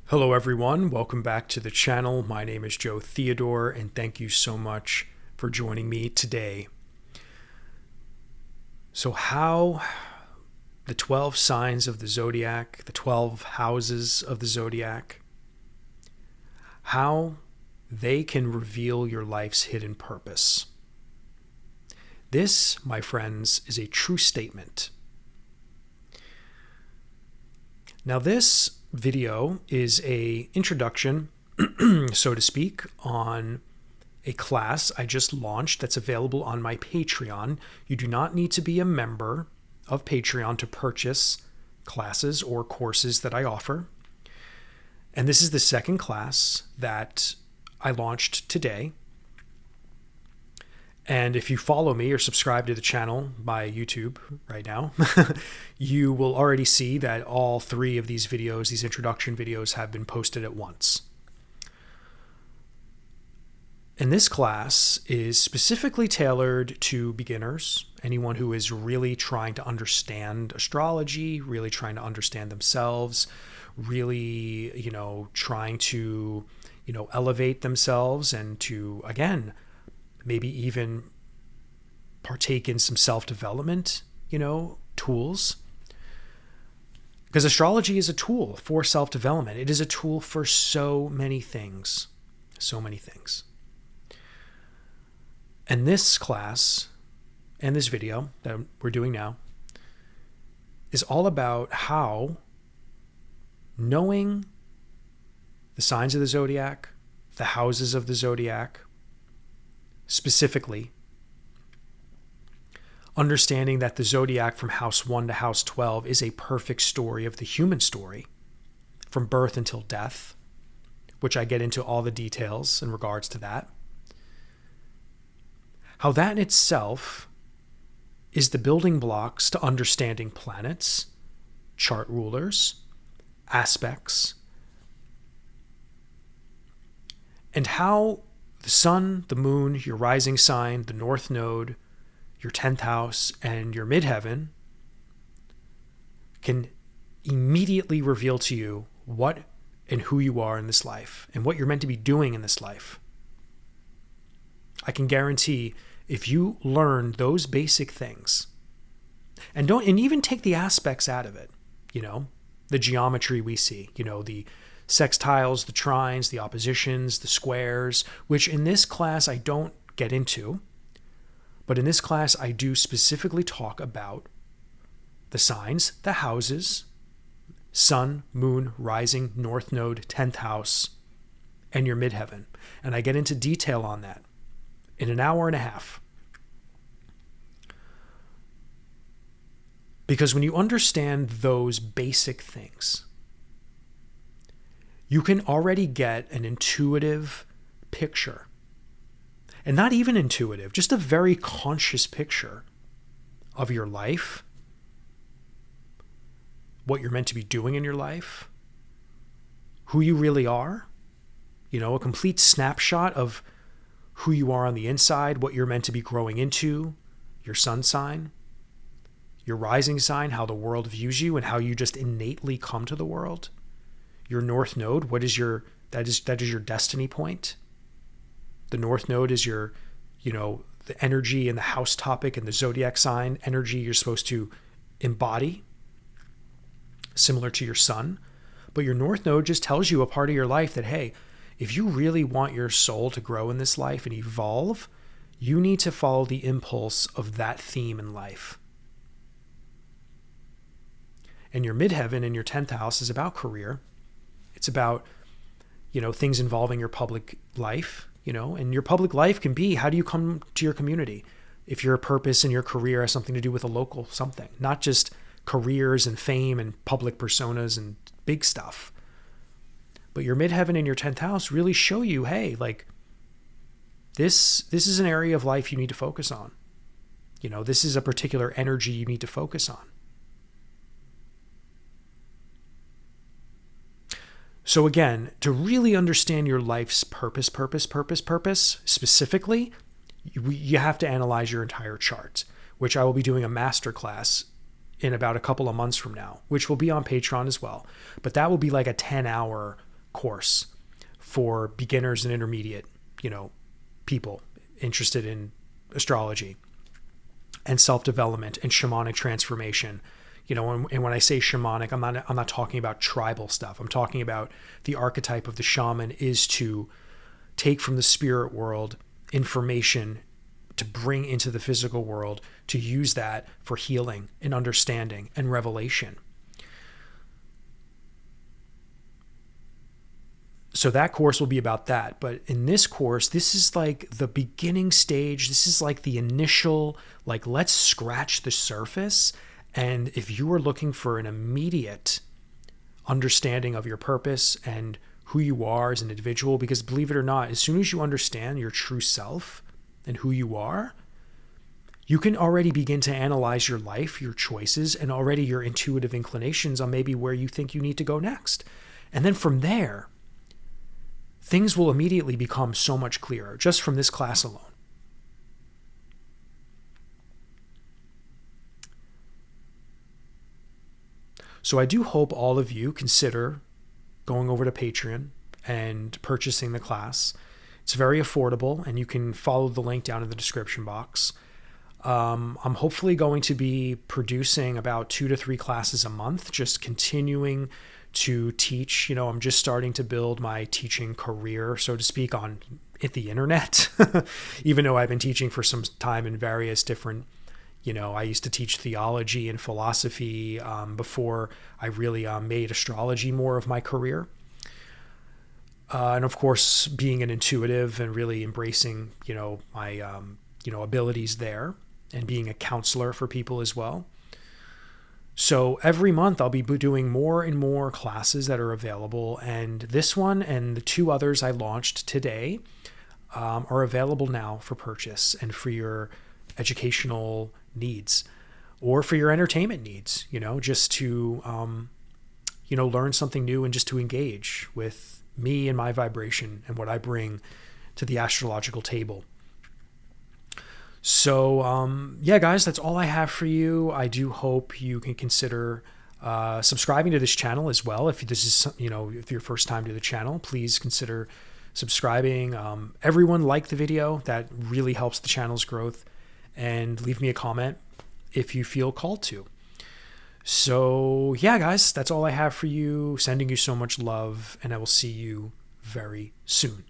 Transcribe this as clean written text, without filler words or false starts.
Hello everyone, welcome back to the channel. My name is Joe Theodore and thank you so much for joining me today. So how the 12 signs of the zodiac, the 12 houses of the zodiac, how they can reveal your life's hidden purpose. This, my friends, is a true statement. Now this video is a introduction, so to speak, on a class I just launched that's available on my Patreon. You do not need to be a member of Patreon to purchase classes or courses that I offer. And this is the second class that I launched today. And if you follow me or subscribe to the channel by YouTube right now, you will already see that all three of these videos, these introduction videos, have been posted at once. And this class is specifically tailored to beginners, anyone who is really trying to understand astrology, really trying to understand themselves, really, trying to, elevate themselves and to, again, maybe even partake in some self-development, tools. Because astrology is a tool for self-development. It is a tool for so many things. So many things. And this class and this video that we're doing now is all about how knowing the signs of the zodiac, the houses of the zodiac, specifically, understanding that the zodiac from house 1 to house 12 is a perfect story of the human story from birth until death, which I get into all the details in regards to that. How that in itself is the building blocks to understanding planets, chart rulers, aspects, and how the sun, the moon, your rising sign, the north node, your 10th house, and your midheaven can immediately reveal to you what and who you are in this life and what you're meant to be doing in this life. I can guarantee if you learn those basic things and even take the aspects out of it, the geometry we see, the sextiles, the trines, the oppositions, the squares, which in this class I don't get into, but in this class I do specifically talk about the signs, the houses, sun, moon, rising, north node, 10th house, and your midheaven. And I get into detail on that in an hour and a half. Because when you understand those basic things, you can already get an intuitive picture. And not even intuitive, just a very conscious picture of your life, what you're meant to be doing in your life, who you really are, a complete snapshot of who you are on the inside, what you're meant to be growing into, your sun sign, your rising sign, how the world views you and how you just innately come to the world. Your north node, that is your destiny point. The north node is your, the energy and the house topic and the zodiac sign energy you're supposed to embody, similar to your sun. But your north node just tells you a part of your life that, hey, if you really want your soul to grow in this life and evolve, you need to follow the impulse of that theme in life. And your midheaven in your 10th house is about career. It's about, things involving your public life, and your public life can be, how do you come to your community? If your purpose in your career has something to do with a local something, not just careers and fame and public personas and big stuff. But your midheaven and your 10th house really show you, hey, this is an area of life you need to focus on. This is a particular energy you need to focus on. So again, to really understand your life's purpose, specifically, you have to analyze your entire chart, which I will be doing a masterclass in about a couple of months from now, which will be on Patreon as well. But that will be like a 10-hour course for beginners and intermediate, people interested in astrology and self-development and shamanic transformation. And when I say shamanic, I'm not talking about tribal stuff. I'm talking about the archetype of the shaman is to take from the spirit world information to bring into the physical world, to use that for healing and understanding and revelation. So that course will be about that. But in this course, this is like the beginning stage. This is like the initial, let's scratch the surface. And if you are looking for an immediate understanding of your purpose and who you are as an individual, because believe it or not, as soon as you understand your true self and who you are, you can already begin to analyze your life, your choices, and already your intuitive inclinations on maybe where you think you need to go next. And then from there, things will immediately become so much clearer just from this class alone. So I do hope all of you consider going over to Patreon and purchasing the class. It's very affordable, and you can follow the link down in the description box. I'm hopefully going to be producing about 2 to 3 classes a month, just continuing to teach. I'm just starting to build my teaching career, so to speak, on the internet, even though I've been teaching for some time in various different, I used to teach theology and philosophy before I really made astrology more of my career. And of course, being an intuitive and really embracing, my, abilities there, and being a counselor for people as well. So every month I'll be doing more and more classes that are available. And this one and the 2 others I launched today are available now for purchase and for your educational needs or for your entertainment needs, just to, learn something new and just to engage with me and my vibration and what I bring to the astrological table. So, yeah, guys, that's all I have for you. I do hope you can consider subscribing to this channel as well. If this is, if your first time to the channel, please consider subscribing. Everyone like the video. That really helps the channel's growth. And leave me a comment if you feel called to. So, yeah, guys, that's all I have for you. Sending you so much love, and I will see you very soon.